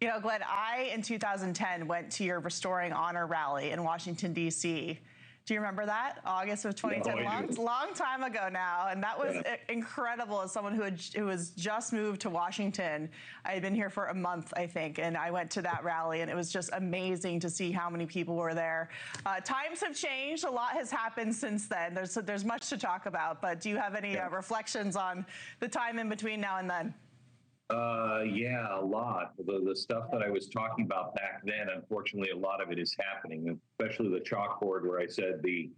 You know, Glenn, I, in 2010, went to your Restoring Honor rally in Washington, D.C. Do you remember that? August of 2010, long time ago now. And that was incredible as someone who was just moved to Washington. I had been here for a month, I think, and I went to that rally, and it was just amazing to see how many people were there. Times have changed. A lot has happened since then. There's much to talk about, but do you have any reflections on the time in between now and then? Yeah, a lot. The stuff that I was talking about back then, unfortunately, a lot of it is happening, especially the chalkboard where I said the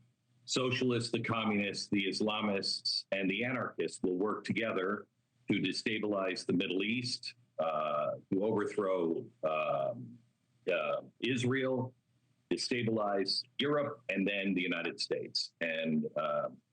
socialists, the communists, the Islamists, and the anarchists will work together to destabilize the Middle East, to overthrow Israel, destabilize Europe, and then the United States. And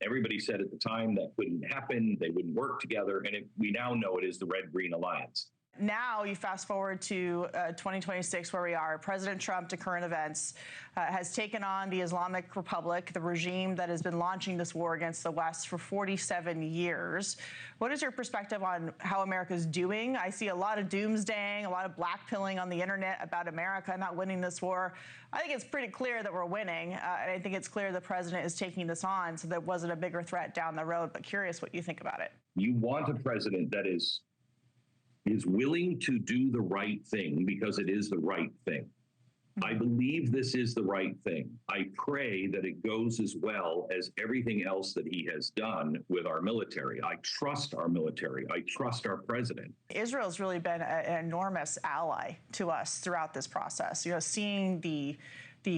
everybody said at the time that couldn't happen, they wouldn't work together, and we now know it is the Red-Green Alliance. Now you fast forward to 2026, where we are. President Trump, to current events, has taken on the Islamic Republic, the regime that has been launching this war against the West for 47 years. What is your perspective on how America's doing? I see a lot of doomsdaying, a lot of blackpilling on the internet about America not winning this war. I think it's pretty clear that we're winning, and I think it's clear the president is taking this on, so there wasn't a bigger threat down the road. But curious what you think about it. You want a president that is willing to do the right thing because it is the right thing. I believe this is the right thing. I pray that it goes as well as everything else that he has done with our military. I trust our military. I trust our president. Israel's really been an enormous ally to us throughout this process. You know, seeing the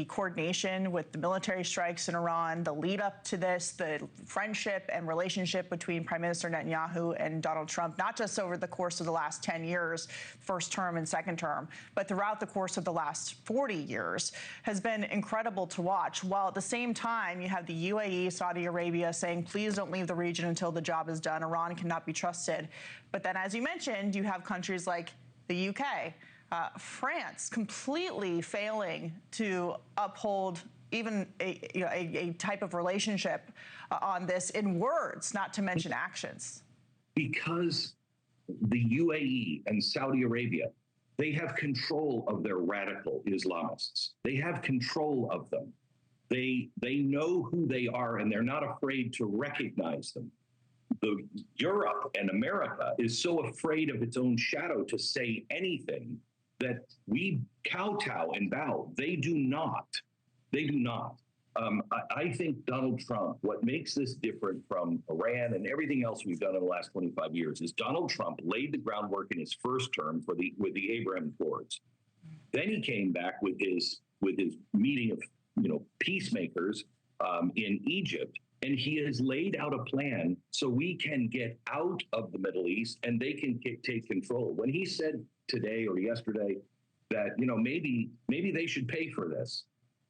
coordination with the military strikes in Iran, the lead up to this, the friendship and relationship between Prime Minister Netanyahu and Donald Trump, not just over the course of the last 10 years, first term and second term, but throughout the course of the last 40 years, has been incredible to watch. While at the same time, you have the UAE, Saudi Arabia saying, please don't leave the region until the job is done. Iran cannot be trusted. But then, as you mentioned, you have countries like the UK, France completely failing to uphold even a type of relationship on this in words, not to mention actions. Because the UAE and Saudi Arabia, they have control of their radical Islamists. They have control of them. They know who they are, and they're not afraid to recognize them. Europe and America is so afraid of its own shadow to say anything that we kowtow and bow. They do not. They do not. I think Donald Trump, what makes this different from Iran and everything else we've done in the last 25 years is Donald Trump laid the groundwork in his first term with the Abraham Accords. Then he came back with his meeting of peacemakers in Egypt, and he has laid out a plan so we can get out of the Middle East and they can take control. When he said today or yesterday that maybe they should pay for this,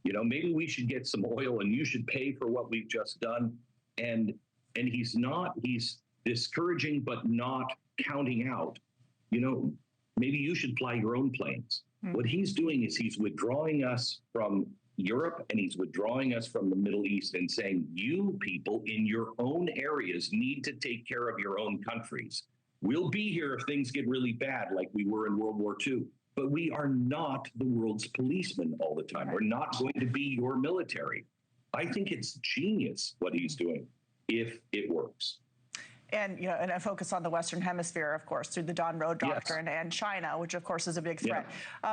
maybe we should get some oil and you should pay for what we've just done, and he's discouraging but not counting out, maybe you should fly your own planes. What he's doing is he's withdrawing us from Europe and he's withdrawing us from the Middle East and saying, you people in your own areas need to take care of your own countries. We'll be here if things get really bad like we were in World War II, but we are not the world's policemen all the time. We're not going to be your military. I think it's genius what he's doing if it works. And, and a focus on the Western Hemisphere, of course, through the Don Road Doctrine, and China, which, of course, is a big threat.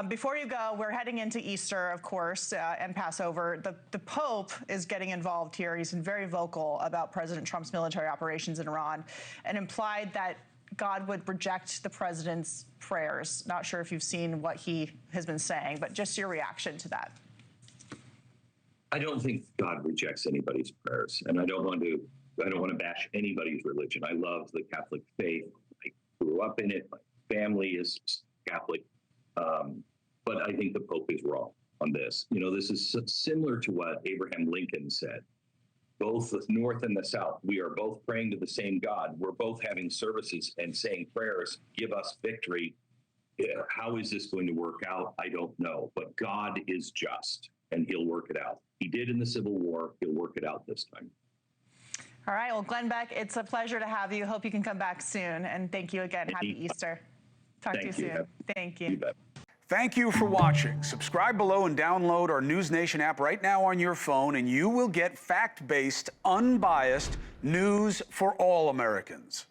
Before you go, we're heading into Easter, of course, and Passover. The Pope is getting involved here. He's been very vocal about President Trump's military operations in Iran and implied that God would reject the president's prayers. Not sure if you've seen what he has been saying, but just your reaction to that. I don't think God rejects anybody's prayers, and I don't want to bash anybody's religion. I love the Catholic faith. I grew up in it. My family is Catholic. But I think the Pope is wrong on this. This is similar to what Abraham Lincoln said. Both the North and the South, we are both praying to the same God. We're both having services and saying prayers, give us victory. How is this going to work out? I don't know. But God is just, and he'll work it out. He did in the Civil War. He'll work it out this time. All right. Well, Glenn Beck, it's a pleasure to have you. Hope you can come back soon. And thank you again. Happy Easter. Talk to you soon. Thank you. Thank you for watching. Subscribe below and download our NewsNation app right now on your phone, and you will get fact-based, unbiased news for all Americans.